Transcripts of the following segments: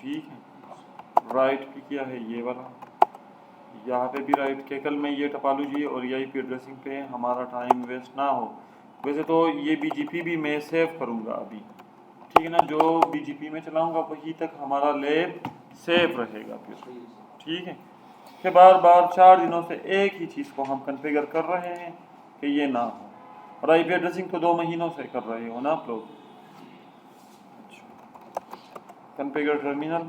ٹھیک ہے. رائٹ پہ کیا ہے یہ والا, یہاں پہ بھی رائٹ کے کل میں یہ ٹپالوجی اور یہ پی ایڈریسنگ پہ ہمارا ٹائم ویسٹ نہ ہو. ویسے تو یہ بی جی پی بھی میں سیو کروں گا ابھی, ٹھیک ہے نا, جو بی جی پی میں چلاؤں گا وہی تک ہمارا لیب سیو رہے گا پھر, ٹھیک ہے. کہ بار بار 4 دنوں سے ایک ہی چیز کو ہم کنفیگر کر رہے ہیں کہ یہ نہ ہو, اور آئی پی ایڈریسنگ تو 2 مہینوں سے کر رہے ہو نا آپ لوگ. کنفیگر ٹرمینل,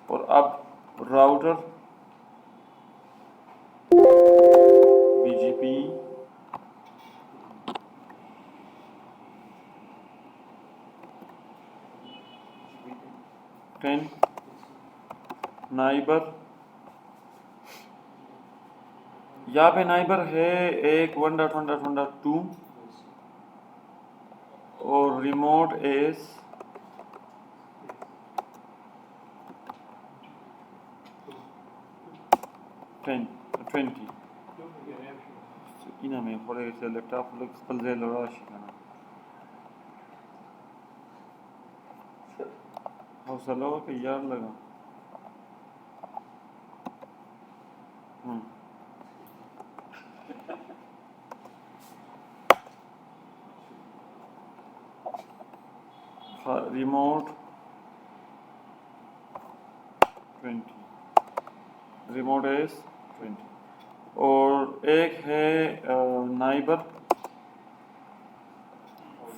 اور اب راؤٹر بی جی پی نائبر, یہاں پہ نائبر ہے ایک 1.1.1.2 اور ریموٹ ایس 20 اینا میں پڑے سے لیپ ٹاپ خپل ځای له راشي کنه حوصله وکړه یار لګا. ریموٹ 20 ریموٹ ایس 20 اور ایک ہے نائبر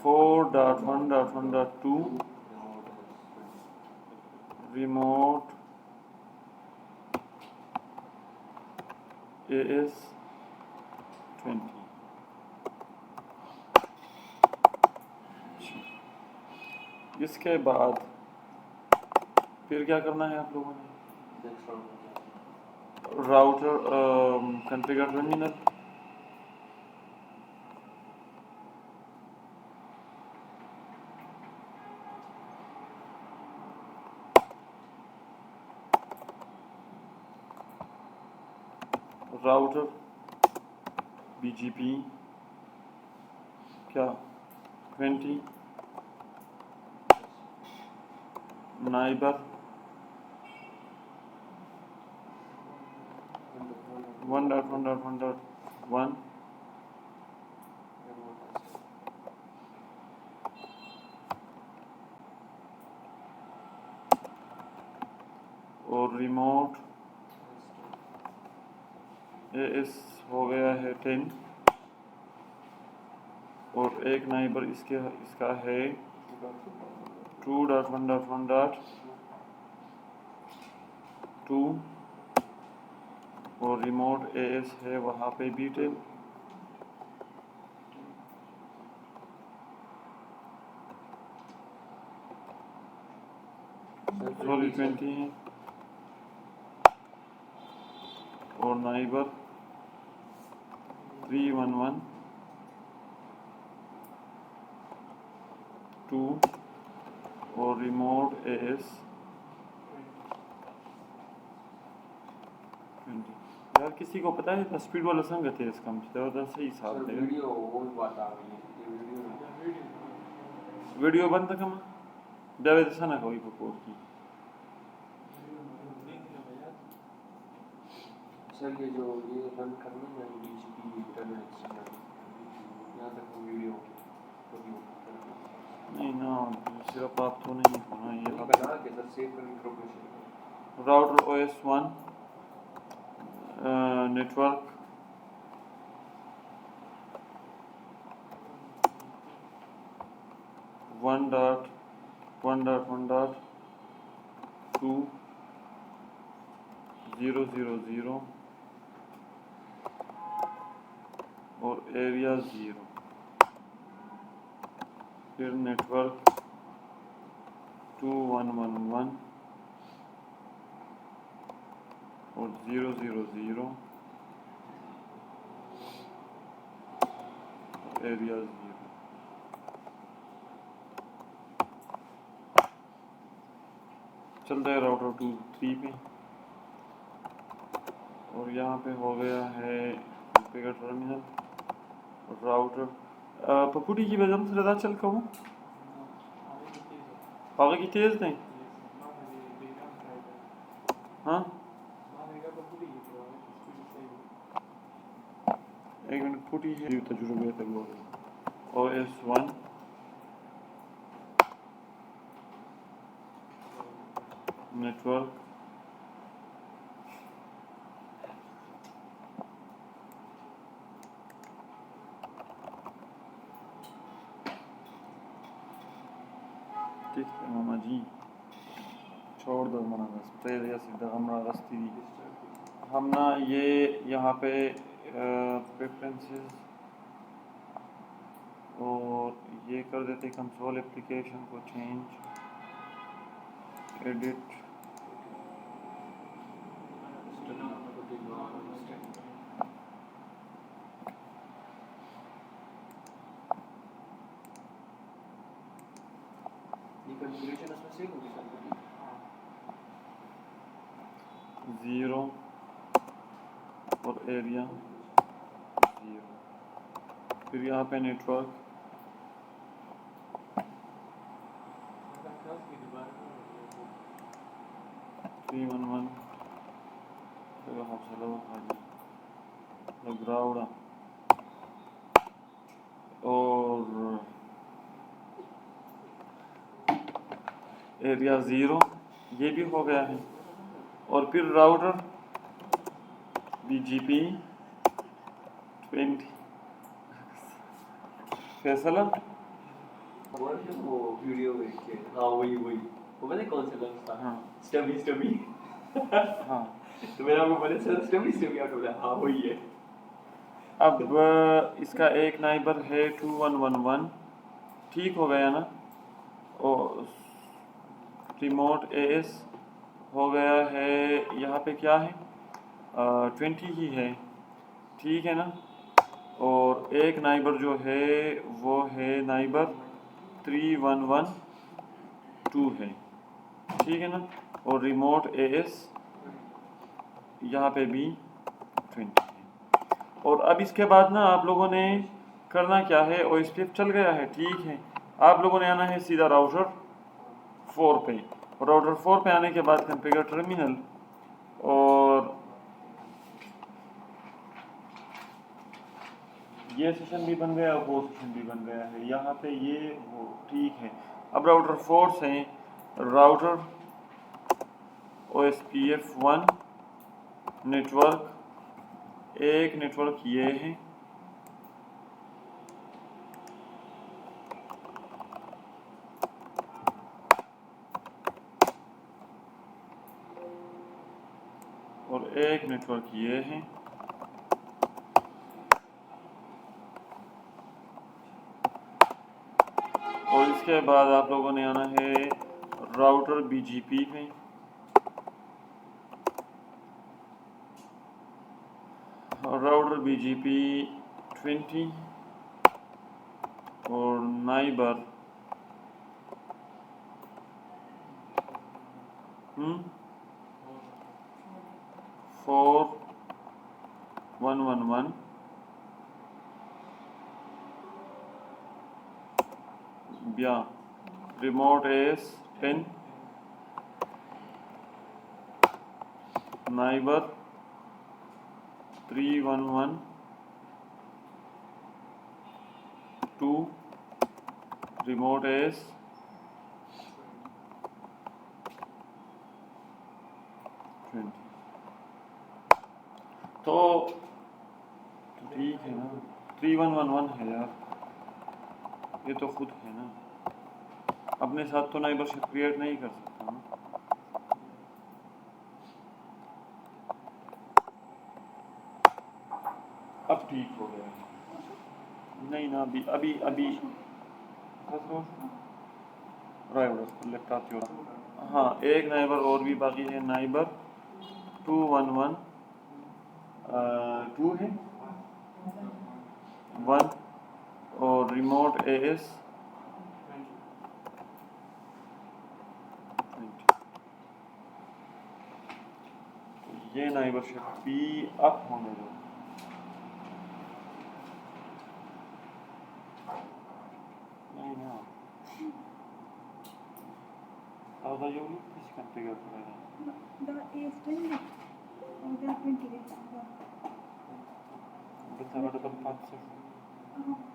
4.1.1.2 ریموٹ اے ایس 20. اس کے بعد پھر کیا کرنا ہے آپ لوگوں نے؟ Router configure terminal, router B G P کیا 20 نائبر 1.1.1.1 اور ریموٹ اے ایس ہو گیا ہے 10 اور ایک نائبر اس کا ہے 2.1.1.2 اور ریموٹ اے ایس ہے وہاں پہ بھی 10. سوری 20 ہے اور نائبر 3.1.1.2 اور ریموٹ اے ایس 20. یار کسی کو پتا ہے اسپیڈ والا سنگت ہے اس کا مجھے صحیح حساب ہے. ویڈیو بند کم جاوید سنا کوئی پکوڑ کی سر یہ جو یہ بند کرنا ہے بی جی پی انٹرنیٹ سے یہاں تک ویڈیو نہیں نا صرف آپ تو نہیں ہونا یہ بنا کے سر سیو کرنے program router O S 1 network 1.1.1.2.0.0.0 اور ایریا 0 پھر نیٹورک 2.1.1.1 اور 0.0.0 ایریا 0. چلتا ہے راؤٹر 2.3 پہ اور یہاں پہ ہو گیا ہے کنفیگر ٹرمینل راؤٹر پپوٹی کی وجہ سے رضا چل کا ہوں باقی کی تیز نہیں ہاں ایک منٹ پھوٹی ہے تجربے تک او ایس 1 نیٹورک ٹھیک ہے ماما جی چھوڑ دو منا یا سیدھا ہمارا رستی دی ہم نا یہ یہاں پہ پریفرنسز اور یہ کر دیتے کنسول اپلیکیشن کو چینج ایڈٹ کنفیگریشن اس میں سیو ہوگی سر 0 اور ایریا 0 پھر یہاں پہ نیٹورک 311 گراؤڈا اور ایریا 0 یہ بھی ہو گیا ہے اور پھر راؤٹر بی جی پی 20 فیصلہ وہ ویڈیو دیکھ کے ہاں وہی وہ پتہ ہے کون سے لفظ تھا ہاں اسٹبی ہاں تو میں نے آپ کو بولے سر اسٹبی آپ کو بولا ہاں وہی ہے اب اس کا ایک نائبر ہے 2111 ٹھیک ہو گیا نا اور ریموٹ اے ایس ہو گیا ہے یہاں پہ کیا ہے 20 ہی ہے ٹھیک ہے نا اور ایک نائبر جو ہے وہ ہے نائبر 3112 ہے ٹھیک ہے نا اور ریموٹ اے ایس یہاں پہ بھی 20 ہے اور اب اس کے بعد نا آپ لوگوں نے کرنا کیا ہے او ایس پی ایف چل گیا ہے ٹھیک ہے آپ لوگوں نے آنا ہے سیدھا راؤٹر 4 پہ راؤٹر 4 پہ آنے کے بعد کنفیگر ٹرمینل اور یہ سیشن بھی بن گیا وہ سیشن بھی بن گیا ہے یہاں پہ یہ وہ ٹھیک ہے اب راؤٹر 4 سے router O S P F 1 network ایک نیٹورک یہ ہے اور ایک نیٹورک یہ ہے اور اس کے بعد آپ لوگوں نے آنا ہے راؤٹر بی جی پی پہ راؤٹر بی جی پی 20 اور نائبر 4111 یا remote S 10 Niebuhr 3112 remote S 20 تو ٹھیک ہے نا 3111 ہے یار یہ تو خود ہے نا اپنے ساتھ تو نائبر شپ کریٹ نہیں کر سکتا نا اب ٹھیک ہو گیا نہیں نا ابھی لیفٹ ہاں ایک نائبر اور بھی باقی ہے نائبر 2112 ہے 1 اور ریموٹ اے ایس 20 یہ نائبر شپ بھی اپ ہونے دو نہیں نا Also you will please configure further. The is 20 or the 20 days. With available parts of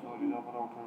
sorry the router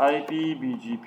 IPBGP.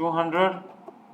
200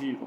0.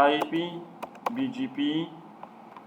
IPBGP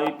IP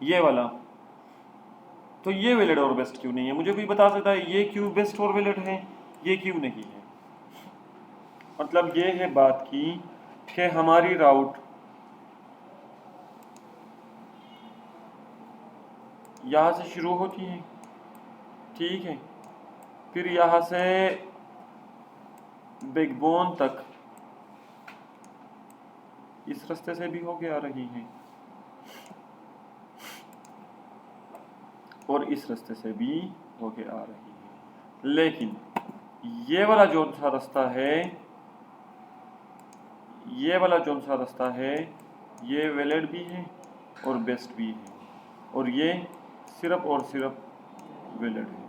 یہ والا، تو یہ ویلڈ اور بیسٹ کیوں نہیں ہے؟ مجھے کوئی بتا سکتا ہے یہ کیوں بیسٹ اور ویلڈ ہے، یہ کیوں نہیں ہے؟ مطلب یہ ہے بات کی کہ ہماری راؤٹ یہاں سے شروع ہوتی ہے، ٹھیک ہے، پھر یہاں سے بگ بون تک اس رستے سے بھی ہو کے آ رہی ہیں اور اس رستے سے بھی ہو کے آ رہی ہے، لیکن یہ والا جو سا رستہ ہے، یہ والا جو سا رستہ ہے، یہ ویلڈ بھی ہے اور بیسٹ بھی ہے، اور یہ صرف اور صرف ویلڈ ہے،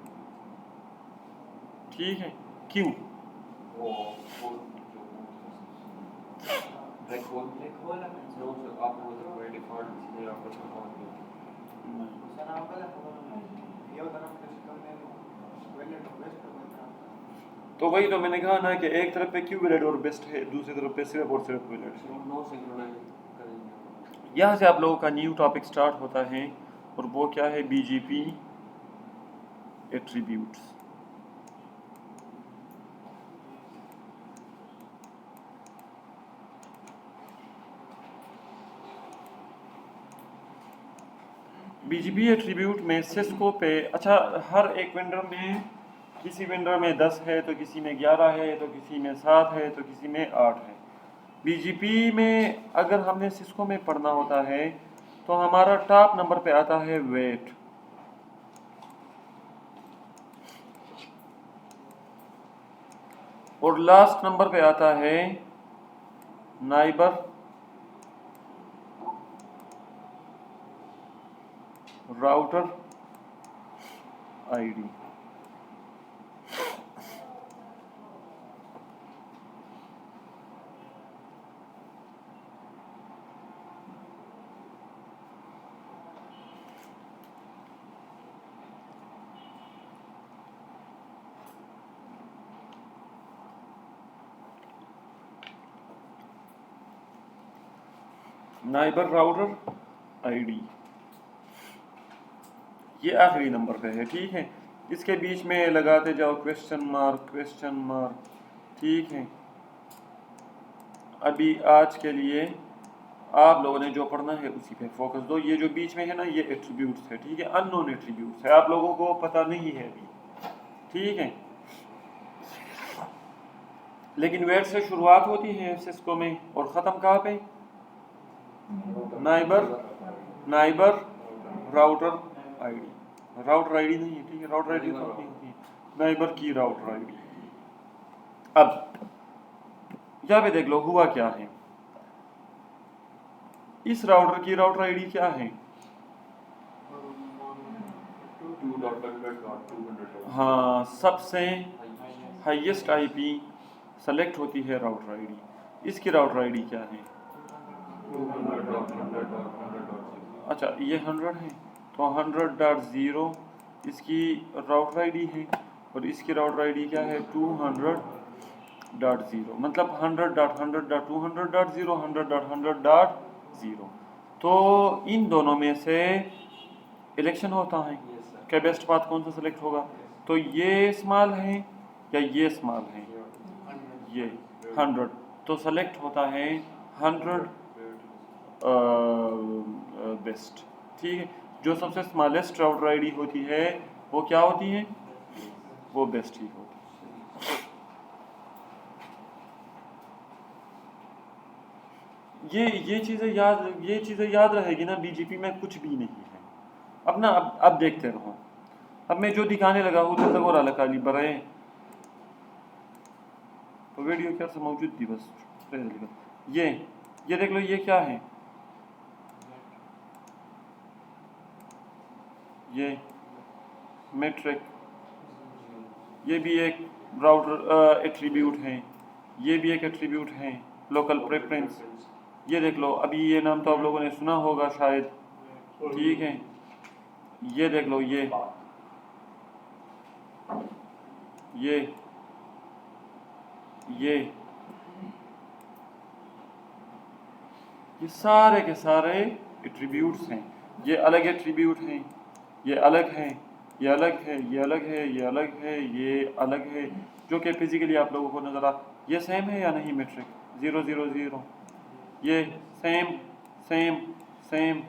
ٹھیک ہے؟ کیوں؟ وہ بلیک ہول نو سر آپ کو بائی ڈیفالٹ اس لیے آپ کو سپورٹ تو وہی تو میں نے کہا نا کہ ایک طرف پہ کیوں ویلڈ اور بیسٹ ہے، دوسری طرف پہ صرف اور صرف ویلڈ ہے۔ نو سنکرونائز کریں گے۔ یہاں سے آپ لوگوں کا نیو ٹاپک سٹارٹ ہوتا ہے، اور وہ کیا ہے؟ Be G P attributes. Be G P attribute میں سسکو پہ، اچھا ہر ایک وینڈر میں، کسی وینڈر میں 10 ہے تو کسی میں 11 ہے تو کسی میں 7 ہے تو کسی میں 8 ہے۔ بی جی پی میں اگر ہم نے سسکو میں پڑھنا ہوتا ہے تو ہمارا ٹاپ نمبر پہ آتا ہے ویٹ، اور لاسٹ نمبر پہ آتا ہے neighbour router I D. Neighbour router I D یہ آخری نمبر پہ ہے، ٹھیک ہے؟ اس کے بیچ میں لگاتے جاؤ کویسچن مارک، کویسچن مارک، ٹھیک ہے؟ ابھی آج کے لیے آپ لوگوں نے جو پڑھنا ہے اسی پہ فوکس دو۔ یہ جو بیچ میں ہے نا، یہ ایٹریبیوٹس ہے، ٹھیک ہے؟ ان نون ایٹریبیوٹس ہے، آپ لوگوں کو پتہ نہیں ہے ابھی، ٹھیک ہے؟ لیکن ویٹ سے شروعات ہوتی ہے سسکو میں اور ختم کہاں پہ؟ Neighbour router I D, router I D نہیں ہے، ٹھیک ہے؟ راؤٹر آئی ڈی ہوتی ہے نائبر کی راؤٹر آئی ڈی۔ اب یہاں پہ دیکھ لو ہوا کیا ہے، اس راؤٹر کی راؤٹر آئی ڈی کیا ہے؟ ہاں، سب سے ہائیسٹ آئی پی سلیکٹ ہوتی ہے راؤٹر آئی ڈی۔ اس کی راؤٹر آئی ڈی کیا ہے؟ اچھا یہ 100 ہے تو 100.0 اس کی راؤٹر آئی ڈی ہے، اور اس کی راؤٹر آئی ڈی کیا ہے؟ 200.0، مطلب 100.100.200.0 100.100.0۔ تو ان دونوں میں سے الیکشن ہوتا ہے کہ بیسٹ پاتھ کون سا سلیکٹ ہوگا، تو یہ اسمال ہے یا یہ اسمال ہے؟ یہ 100، تو سلیکٹ ہوتا ہے 100 بیسٹ، ٹھیک ہے؟ جو سب سے اسمالسٹ راؤٹر آئی ڈی ہوتی ہے وہ کیا ہوتی ہے؟ وہ بیسٹ ہی ہوتی ہے۔ یہ چیزیں یاد رہے گی نا، بی جی پی میں کچھ بھی نہیں ہے۔ اب نا اب دیکھتے رہو، اب میں جو دکھانے لگا ہوں جب تک اور اعلیٰ کالی برائے تو ویڈیو کیا سے موجود تھی، بس یہ دیکھ لو، یہ کیا ہے؟ یہ میٹرک، یہ بھی ایک راؤٹر ایٹریبیوٹ ہے، یہ بھی ایک ایٹریبیوٹ ہے، لوکل پریفرنس۔ یہ دیکھ لو، ابھی یہ نام تو آپ لوگوں نے سنا ہوگا شاید، ٹھیک ہے؟ یہ دیکھ لو، یہ سارے کے سارے ایٹریبیوٹس ہیں۔ یہ الگ ایٹریبیوٹ ہیں، یہ الگ ہیں، یہ الگ ہے، یہ الگ ہے، یہ الگ ہے، یہ الگ ہے، جو کہ فزیکلی آپ لوگوں کو نظر یہ سیم ہے یا نہیں میٹرک 0 0 0 یہ same same same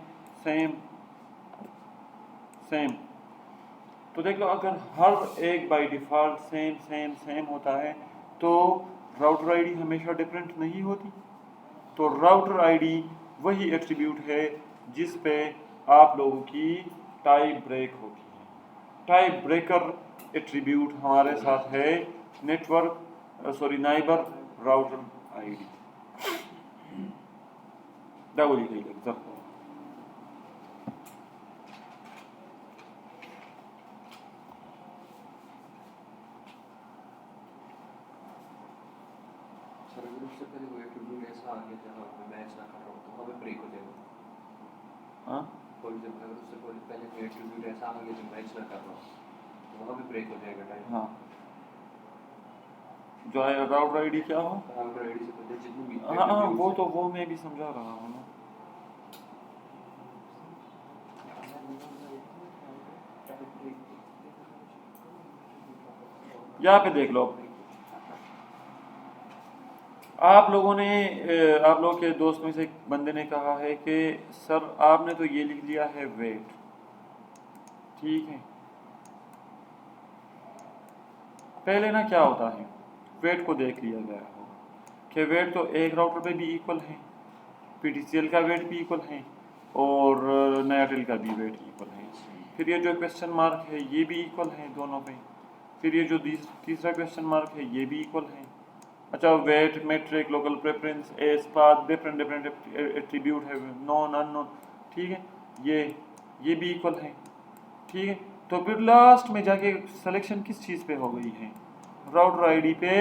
same same. تو دیکھ لو اگر ہر ایک by default same same same ہوتا ہے تو راؤٹر آئی ڈی ہمیشہ ڈفرینٹ نہیں ہوتی. تو راؤٹر آئی ڈی وہی ایٹریبیوٹ ہے جس پہ آپ لوگوں کی ٹائی بریک ہوتی ہے. ٹائی بریکر ایٹریبیوٹ ہمارے ساتھ ہے neighbour router I D. Double سر اگر اس سے پہلے وہ ایٹریبیوٹ ایسا آ گیا جہاں میں میچ نہ کر رہا ہوں تو وہاں پہ بریک ہو جائے گا. ہاں فار ایگزامپل اگر اس سے پہلے کوئی ایٹریبیوٹ ایسا آ گیا جو میچ نہ کر رہا ہوں تو وہاں پہ بریک ہو جائے گا ٹائم. ہاں جو ہے راؤٹر آئی ڈی کیا ہو. راؤٹر آئی ڈی سے پہلے جتنی بھی ہاں وہ تو وہ میں بھی سمجھا رہا ہوں نا. یہاں پہ دیکھ لو آپ لوگوں نے آپ لوگوں کے دوست میں سے ایک بندے نے کہا ہے کہ سر آپ نے تو یہ لکھ لیا ہے ویٹ. ٹھیک ہے پہلے نا کیا ہوتا ہے ویٹ کو دیکھ لیا گیا ہو کہ ویٹ تو ایک راؤٹر پہ بھی ایکول ہے، پی ٹی سی ایل کا ویٹ بھی ایکول ہے اور نیاٹل کا بھی ویٹ ایکول ہے. پھر یہ جو کویسچن مارک ہے یہ بھی ایکول ہے دونوں پہ. پھر یہ جو تیسرا کویسچن مارک ہے یہ بھی ایکول ہے. اچھا weight metric local preference AS path different attribute ہے نون ان نون. ٹھیک ہے یہ بھی ایکول ہے. ٹھیک ہے تو پھر لاسٹ میں جا کے سلیکشن کس چیز پہ ہو گئی ہے راؤٹر آئی ڈی پہ.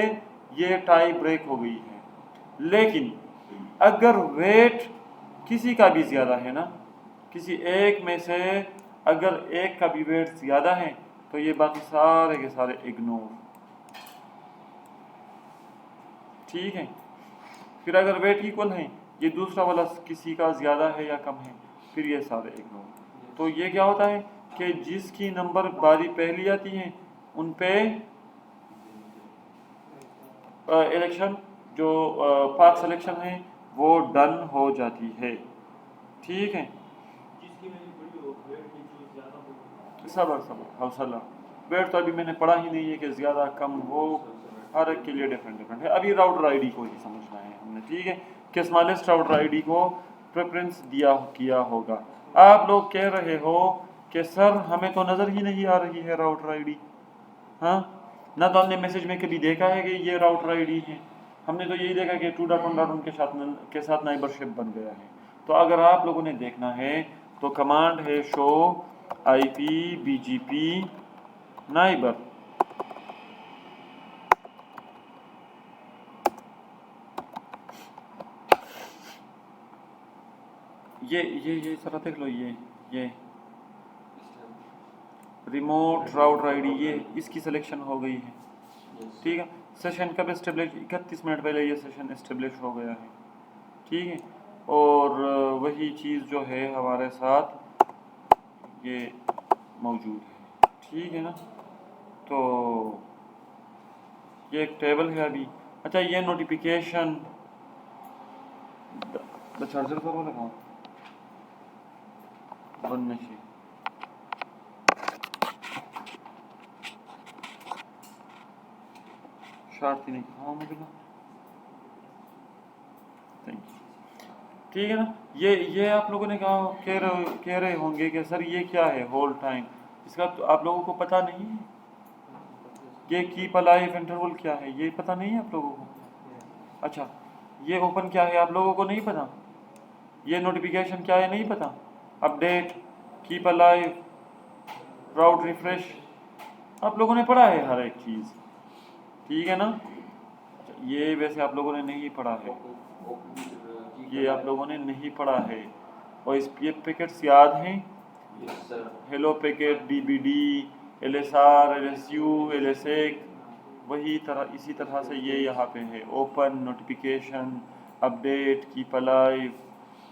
یہ ٹائی بریک ہو گئی ہے. لیکن اگر ویٹ کسی کا بھی زیادہ ہے نا کسی ایک میں سے اگر ایک کا بھی ویٹ زیادہ ہے تو یہ باقی سارے کے سارے اگنور. ٹھیک ہے پھر اگر ویٹ ایکول ہیں یہ دوسرا والا کسی کا زیادہ ہے یا کم ہے پھر یہ سارے اگنور. تو یہ کیا ہوتا ہے کہ جس کی نمبر باری پہلی آتی ہیں ان پہ الیکشن جو پاتھ سلیکشن ہے وہ ڈن ہو جاتی ہے. ٹھیک ہے صبر حوصلہ. ویٹ تو ابھی میں نے پڑھا ہی نہیں ہے کہ زیادہ کم وہ ہر ایک کے لیے ڈفرینٹ ہے. ابھی راؤٹر آئی ڈی کو ہی سمجھنا ہے ہم نے. ٹھیک ہے کہ اسمالسٹ راؤٹر آئی ڈی کو پریفرنس کیا ہوگا. آپ لوگ کہہ رہے ہو کہ سر ہمیں تو نظر ہی نہیں آ رہی ہے راؤٹر آئی ڈی. ہاں نہ تو ہم نے میسج میں کبھی دیکھا ہے کہ یہ راؤٹر آئی ڈی ہے. ہم نے تو یہی دیکھا کہ 2.1.1 کے ساتھ نائبر شپ بن گیا ہے. تو اگر آپ لوگوں نے دیکھنا ہے تو کمانڈ ہے شو آئی پی بی جی پی نائبر. یہ ذرا دیکھ لو یہ ریموٹ راؤٹر آئی ڈی یہ اس کی سلیکشن ہو گئی ہے. ٹھیک ہے سیشن کب اسٹیبلش 31 منٹ پہلے یہ سیشن اسٹیبلش ہو گیا ہے. ٹھیک ہے اور وہی چیز جو ہے ہمارے ساتھ یہ موجود ہے. ٹھیک ہے نا تو یہ ایک ٹیبل ہے ابھی. اچھا یہ نوٹیفیکیشن چارجر پر لگاؤں بند نشی شارٹ نہیں کھاؤں مجھے نا. Thank you. ٹھیک ہے نا یہ آپ لوگوں نے کہا کہہ رہے ہوں گے کہ سر یہ کیا ہے ہول ٹائم. اس کا تو آپ لوگوں کو پتہ نہیں ہے. یہ کیپ الائیو انٹرول کیا ہے یہ پتہ نہیں ہے آپ لوگوں کو. اچھا یہ اوپن کیا ہے آپ لوگوں کو نہیں پتہ. یہ نوٹیفیکیشن کیا ہے نہیں پتہ. Update keep alive route refresh آپ لوگوں نے پڑھا ہے ہر ایک چیز. ٹھیک ہے نا یہ ویسے آپ لوگوں نے نہیں پڑھا ہے. یہ آپ لوگوں نے نہیں پڑھا ہے. اور اس یہ پیکٹس یاد ہیں hello packet D B D L S R L S you L S ایک وہی طرح اسی طرح سے یہ یہاں پہ ہے open notification update keep alive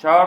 4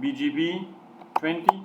BGP 20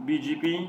BGP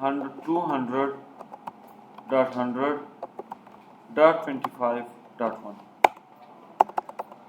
200.100.25.1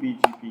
BGP,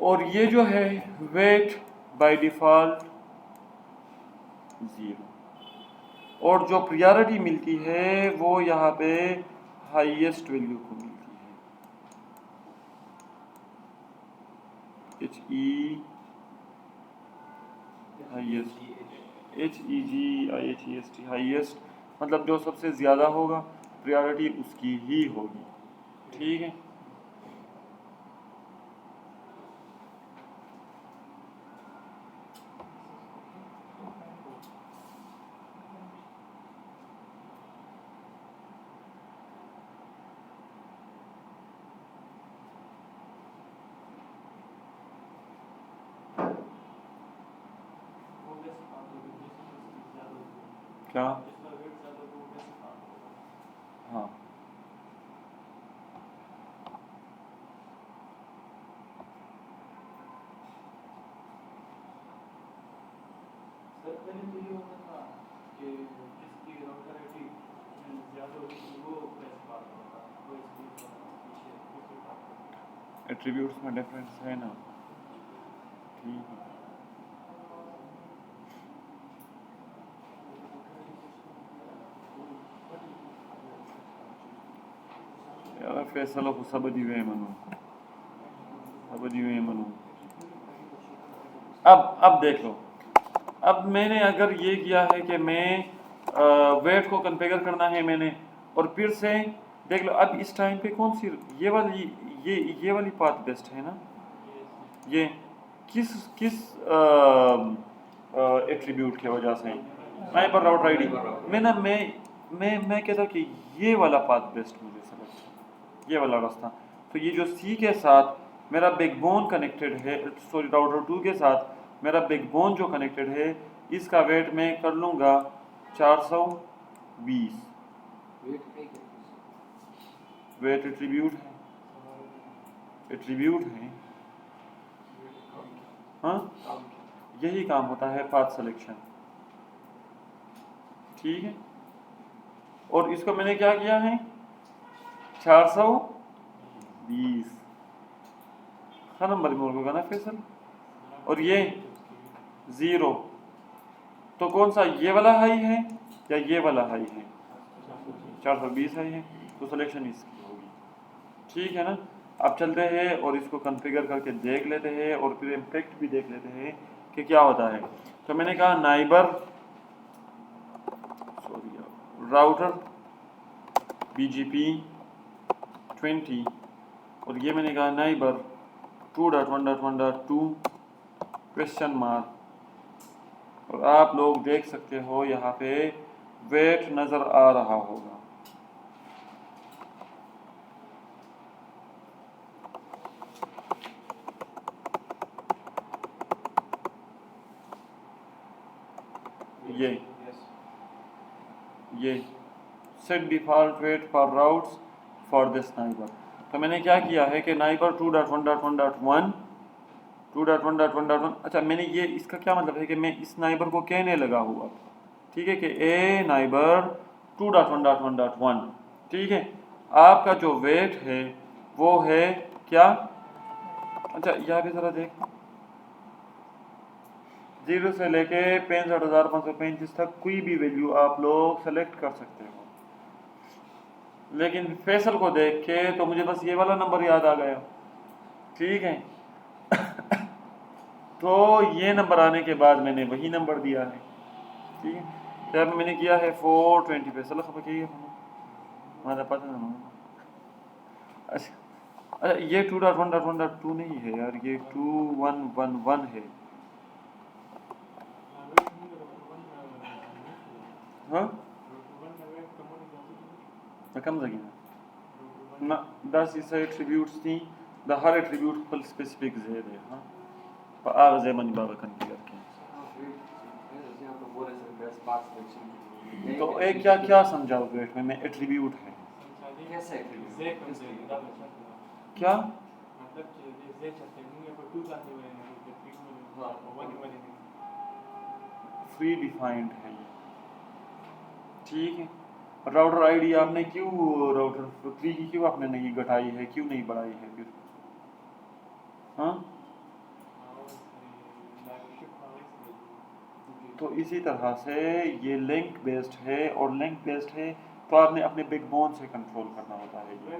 اور یہ جو ہے ویٹ بائی ڈیفالٹ 0، اور جو پریارٹی ملتی ہے وہ یہاں پہ ہائیسٹ ویلیو کو ملتی ہے، H E highest, H E G I H E S T highest, مطلب جو سب سے زیادہ ہوگا پریارٹی اس کی ہی ہوگی، ٹھیک ہے۔ کیا؟ ہاں ایٹریبیوٹس میں ڈفرینس ہے نا، ٹھیک ہے۔ یار فیصلہ کو سبدی وے منو، سبدی وے منو۔ اب دیکھ لو، اب میں نے اگر یہ کیا ہے کہ میں ویٹ کو کنفیگر کرنا ہے میں نے، اور پھر سے دیکھ لو اب اس ٹائم پہ کون سی یہ والی پاتھ بیسٹ ہے نا، یہ کس ایٹریبیوٹ کی وجہ سے نائبر راؤٹر آئی ڈی میں کہتا ہوں کہ یہ والا پاتھ بیسٹ مجھے سلیکٹ، یہ والا راستہ۔ تو یہ جو سی کے ساتھ میرا بیک بون کنیکٹڈ ہے، سوری راؤٹر 2 کے ساتھ میرا بیک بون جو کنیکٹڈ ہے، اس کا ویٹ میں کر لوں گا 420۔ ویٹ ایٹریبیوٹ ہے ہاں، یہی کام ہوتا ہے پاتھ سلیکشن، ٹھیک ہے۔ اور اس کو میں نے کیا کیا ہے 420 نمبر مول ہوگا نا فیصل، اور یہ 0، تو کون سا یہ والا ہائی ہے یا یہ والا ہائی ہے؟ 420 ہائی ہے، تو سلیکشن اس کی ہوگی، ٹھیک ہے نا۔ اب چلتے ہیں اور اس کو کنفیگر کر کے دیکھ لیتے ہیں، اور پھر امپیکٹ بھی دیکھ لیتے ہیں کہ کیا ہوتا ہے۔ تو میں نے کہا Niebuhr router B G P 20، اور یہ میں نے کہا نائبر 2.1.1.2 کویسچن مارک، اور آپ لوگ دیکھ سکتے ہو یہاں پہ ویٹ نظر آ رہا ہوگا، یہ set default weight for routes for this neighbor۔ تو میں نے کیا کیا ہے کہ neighbor 2.1.1.1 اچھا میں نے یہ اس کا کیا مطلب ہے کہ میں اس نائبر کو کہنے لگا ہوا، ٹھیک ہے، کہ اے نائبر 2.1.1.1، ٹھیک ہے۔ آپ کا جو ویٹ ہے وہ ہے کیا، اچھا یہاں پہ ذرا دیکھ، 0 سے لے کے 65,535 تک کوئی بھی ویلیو آپ لوگ سلیکٹ کر سکتے ہو، لیکن فیصل کو دیکھ کے تو مجھے بس یہ والا نمبر یاد آ گیا، ٹھیک ہے۔ تو یہ نمبر آنے کے بعد میں نے وہی نمبر دیا ہے، ٹھیک ہے۔ جب میں نے کیا ہے 420 فیصل خبر کی ہمارا پتہ نا، اچھا یہ 2.1.1.2 نہیں ہے یار، یہ 2111 ہے، ہاں کم لگی نا 10 اس ایٹریبیوٹس تھیں، ہر ایٹریبیوٹ پر اسپیسیفک زید ہے، ہاں آغاز منی بابا کنفیگر کے۔ تو ایک کیا سمجھاؤ ویٹ میں ایٹریبیوٹ ہے کیا، فری ڈیفائنڈ ہے یہ، ٹھیک ہے۔ راؤٹر آئی ڈی آپ نے کیوں راؤٹر 3 کی کیوں آپ نے نہیں گھٹائی ہے، کیوں نہیں بڑھائی ہے پھر، ہاں تو اسی طرح سے یہ لنک بیسڈ ہے، اور لنک بیسڈ ہے تو آپ نے اپنے بگ بون سے کنٹرول کرنا ہوتا ہے یہ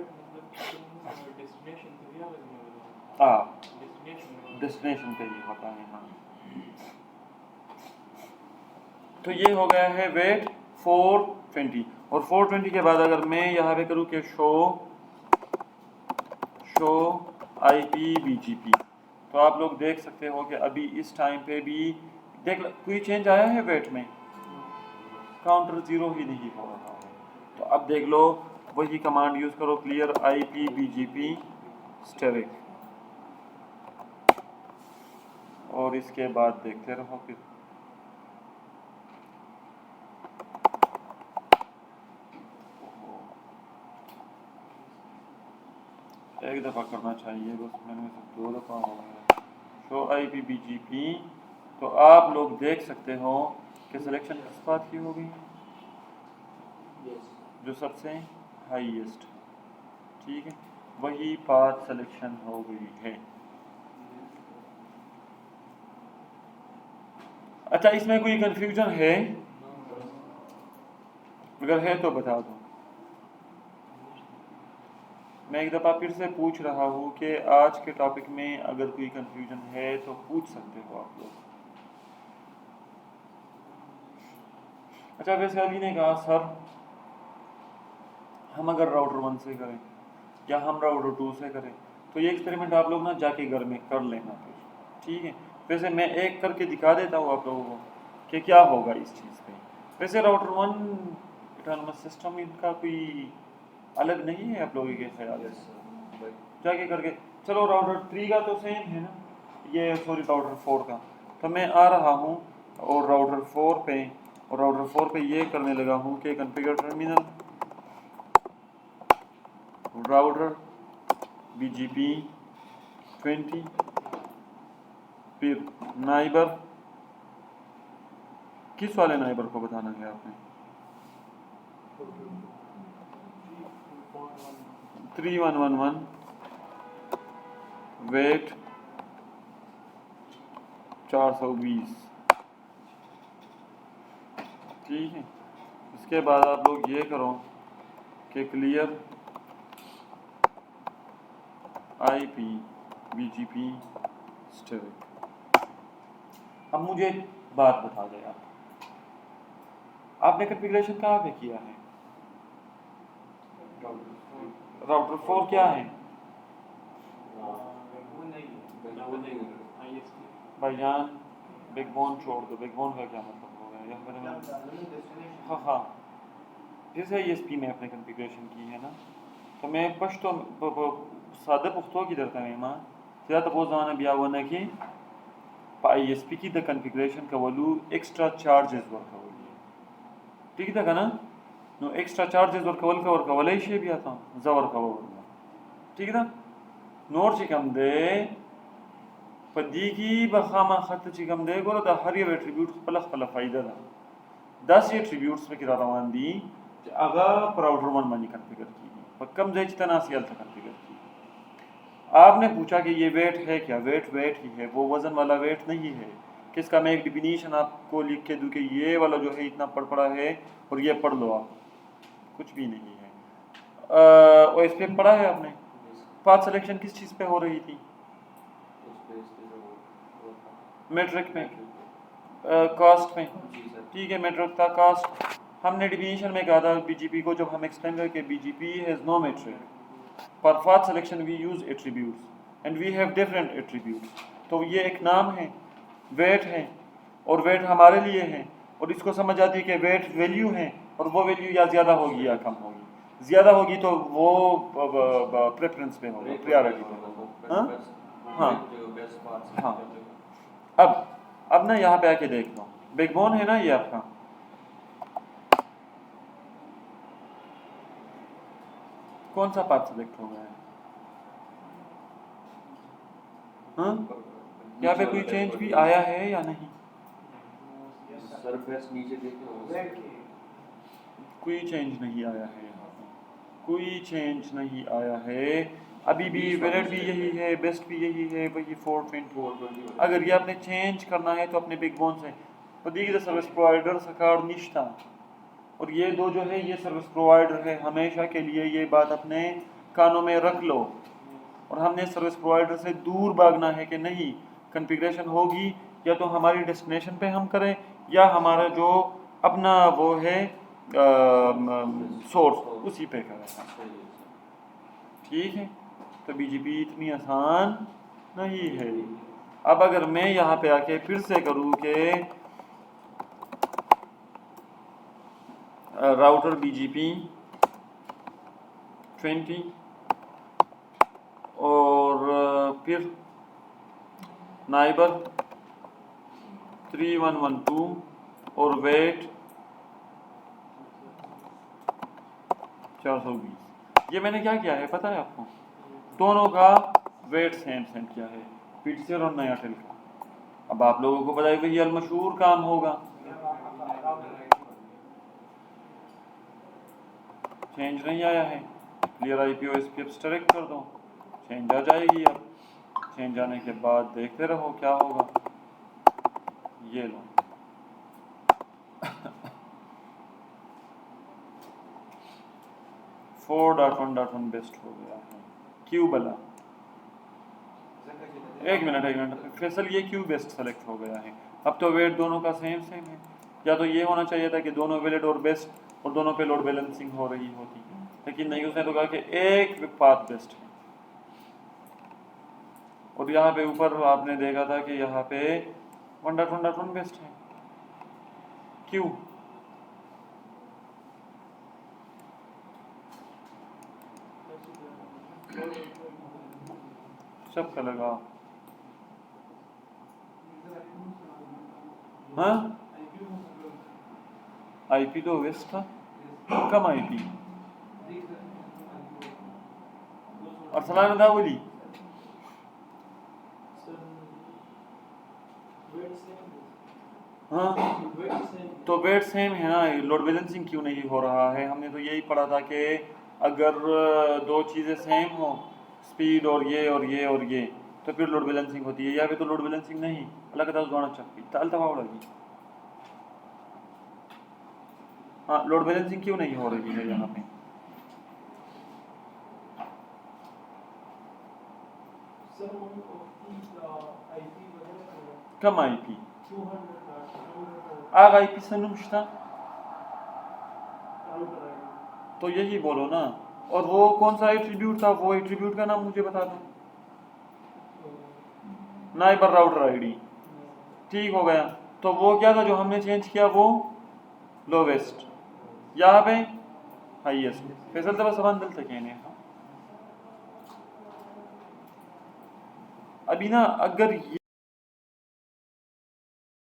ڈیسٹینیشن پہ یہ ہوتا ہے. ہاں تو یہ ہو گیا ہے ویٹ 420. اور 420 کے بعد اگر میں یہاں پہ کروں کہ شو آئی پی بی جی پی، تو آپ لوگ دیکھ سکتے ہو کہ ابھی اس ٹائم پہ بھی دیکھ کوئی چینج آیا ہے ویٹ میں، کاؤنٹر 0 ہی نہیں ہو رہا ہے. تو اب دیکھ لو وہی کمانڈ یوز کرو، clear I P B G P asterisk, اور اس کے بعد دیکھتے رہو پھر. ایک دفعہ کرنا چاہیے بس، میں نے 2 دفعہ ہو گیا. شو آئی پی بی جی پی، تو آپ لوگ دیکھ سکتے ہو کہ سلیکشن کس بات کی ہوگی، جو سب سے ہائیسٹ، ٹھیک ہے وہی پاتھ سلیکشن ہو گئی ہے. اچھا اس میں کوئی کنفیوژن ہے؟ اگر ہے تو بتا دو. میں ایک دفعہ پھر سے پوچھ رہا ہوں کہ آج کے ٹاپک میں اگر کوئی کنفیوژن ہے تو پوچھ سکتے ہو آپ لوگ. اچھا ویسے علی نے کہا سر ہم اگر راؤٹر 1 سے کریں یا ہم راؤٹر 2 سے کریں تو یہ ایکسپیریمنٹ آپ لوگ نا جا کے گھر میں کر لینا پھر، ٹھیک ہے. ویسے میں ایک کر کے دکھا دیتا ہوں آپ لوگوں کو کہ کیا ہوگا اس چیز پہ. ویسے راؤٹر 1 اٹانومس سسٹم ان کا کوئی الگ نہیں ہے آپ لوگوں کے خیال سے؟ جا کے کر کے چلو راؤٹر 3 کا تو سیم ہے نا، یہ سوری راؤٹر 4 کا. تو میں آ رہا ہوں اور راؤٹر 4 پہ، اور راؤٹر 4 پہ یہ کرنے لگا ہوں کہ configure terminal router B G P 20، پھر نائبر، کس والے نائبر کو بتانا ہے آپ نے؟ 3111 ویٹ 420، ٹھیک ہے. اس کے بعد آپ لوگ یہ کرو کہ clear I P B G P asterisk. اب مجھے ایک بات بتا دیں آپ نے کنفیگریشن کہاں پہ کیا ہے؟ راؤٹر 4 کیا ہے بھائی جان؟ بگ بون چھوڑ دو، بگ بون کا کیا مطلب ہوگا؟ ہاں ہاں جیسے ایس پی میں اپنے کنفیگریشن کی ہے نا، تو میں پشتو سادہ پختو کی درتا ہے ماں زیادہ پوزانا بیا ہوا نا کہ آئی ایس پی کی دا کنفیگریشن کا ولو ایکسٹرا چارجز ورکا ہوئی ہے، ٹھیک ہے نا؟ نو ایکسٹرا چارجز ورکا ولا شے بھی آتا ہوں زور کا ورکا، ٹھیک ہے نا؟ نور چکم دے پدی کی بخامہ خط چکم دے گورو دا ہر یہ ایٹریبیوٹس پلخ پلخ فائدہ دا 10 ایٹریبیوٹس میں کرا روان دی اگا راؤٹر 1 مانی کنفیگر کی کم زیچ تناسیل تا کنفیگر کی. آپ نے پوچھا کہ یہ ویٹ ہے کیا؟ ویٹ ہی ہے، وہ وزن والا ویٹ نہیں ہے. کس کا میں ایک ڈیفینیشن آپ کو لکھ کے دوں کہ یہ والا جو ہے اتنا پڑا ہے اور یہ پڑھ لو آپ، کچھ بھی نہیں ہے. اور اس پہ پڑھا ہے آپ نے پاتھ سلیکشن کس چیز پہ ہو رہی تھی؟ میٹرک میں، کاسٹ میں، ٹھیک ہے میٹرک تھا کاسٹ. ہم نے ڈیفینیشن میں کہا تھا بی جی پی کو جب ہم ایکسپلین کریں کہ B G P has no metric. For path selection we use attributes and we have different attributes. تو یہ ایک نام ہے، ویٹ ہے، اور ویٹ ہمارے لیے ہے، اور اس کو سمجھ آتی ہے کہ ویٹ ویلیو ہے، اور وہ ویلیو یا زیادہ ہوگی یا کم ہوگی. زیادہ ہوگی تو وہ پریفرنس پہ ہوگا، پریارٹی پہ ہوگا. ہاں ہاں. اب نا یہاں پہ آ کے دیکھ لو، بیک بون ہے نا یہ آپ کا، کون سا پارٹ سلیکٹ ہو گیا ہے؟ ہاں یہاں پہ کوئی چینج بھی آیا ہے یا نہیں؟ کوئی چینج نہیں آیا ہے یہاں پہ، کوئی چینج نہیں آیا ہے. ابھی بھی ویلڈ بھی یہی ہے، بیسٹ بھی یہی ہے، وہی 420. اگر یہ آپ نے چینج کرنا ہے تو اپنے بگ بون سے و دیگر سروس پرووائڈر سکار نشتا. اور یہ دو جو ہے یہ سروس پرووائڈر ہے, ہمیشہ کے لیے یہ بات اپنے کانوں میں رکھ لو. اور ہم نے سروس پرووائڈر سے دور بھاگنا ہے کہ نہیں, کنفیگریشن ہوگی یا تو ہماری ڈیسٹینیشن پہ ہم کریں یا ہمارا جو اپنا وہ ہے سورس اسی پہ کریں. ٹھیک ہے, تو بی جی پی اتنی آسان نہیں ہے. اب اگر میں یہاں پہ آ کے پھر سے کروں کہ راؤٹر بی جی پی 20 اور پھر نائبر 3112 اور ویٹ 420, یہ میں نے کیا کیا ہے پتہ ہے آپ کو, دونوں کا ویٹ سیم کیا ہے, پی ٹی سی اور نیا ٹیل کا. اب آپ لوگوں کو پتہ ہے کہ یہ المشہور کام ہوگا, چینج نہیں آیا ہے, clear I P O S P abstract کر دو, چینج آ جائے گی. اب چینج آنے کے بعد دیکھتے رہو کیا ہوگا. یہ لو (4.1.1) بیسٹ ہو گیا ہے. کیو بلا ایک منٹ فیصل, یہ کیو بیسٹ سلیکٹ ہو گیا ہے. اب تو ویٹ دونوں کا سیم ہے, یا تو یہ ہونا چاہیے تھا کہ دونوں ویلڈ اور بیسٹ اور دونوں پہ لوڈ بیلنسنگ ہو رہی ہوتی, لیکن نہیں, اس نے تو کہا کہ ایک پاتھ بیسٹ ہے. اور یہاں پہ اوپر آپ نے دیکھا تھا کہ یہاں پہ 1.1.1 بیسٹ ہے. کیوں؟ سب کا لگا ہاں, آئی پی تو ویسٹ تھا, کم آئی پی. اور سلام داولی ہاں, تو ویٹ سیم ہے نا, لوڈ بیلنسنگ کیوں نہیں ہو رہا ہے؟ ہم نے تو یہی پڑھا تھا کہ اگر دو چیزیں سیم ہوں, سپیڈ اور یہ تو پھر لوڈ بیلنسنگ ہوتی ہے. یہاں پہ تو لوڈ بیلنسنگ نہیں, اللہ کا دوڑا چکی تالتوا اڑی. ہاں, لوڈ بیلنسنگ کیوں نہیں ہو رہی ہے یہاں پہ؟ کم آئی پی آگ آئی پی سنمشتا, تو یہی بولو نا. اور وہ کون سا ایٹریبیوٹ تھا, وہ ایٹریبیوٹ کا نام مجھے بتا دو. نائبر راؤٹر آئی ڈی, ٹھیک ہو گیا. تو وہ کیا تھا جو ہم نے چینج کیا, وہ لوویسٹ, یہاں پہ ہائیسٹ. فیصل تو بس سبان دل تک کہنے ابھی نا, اگر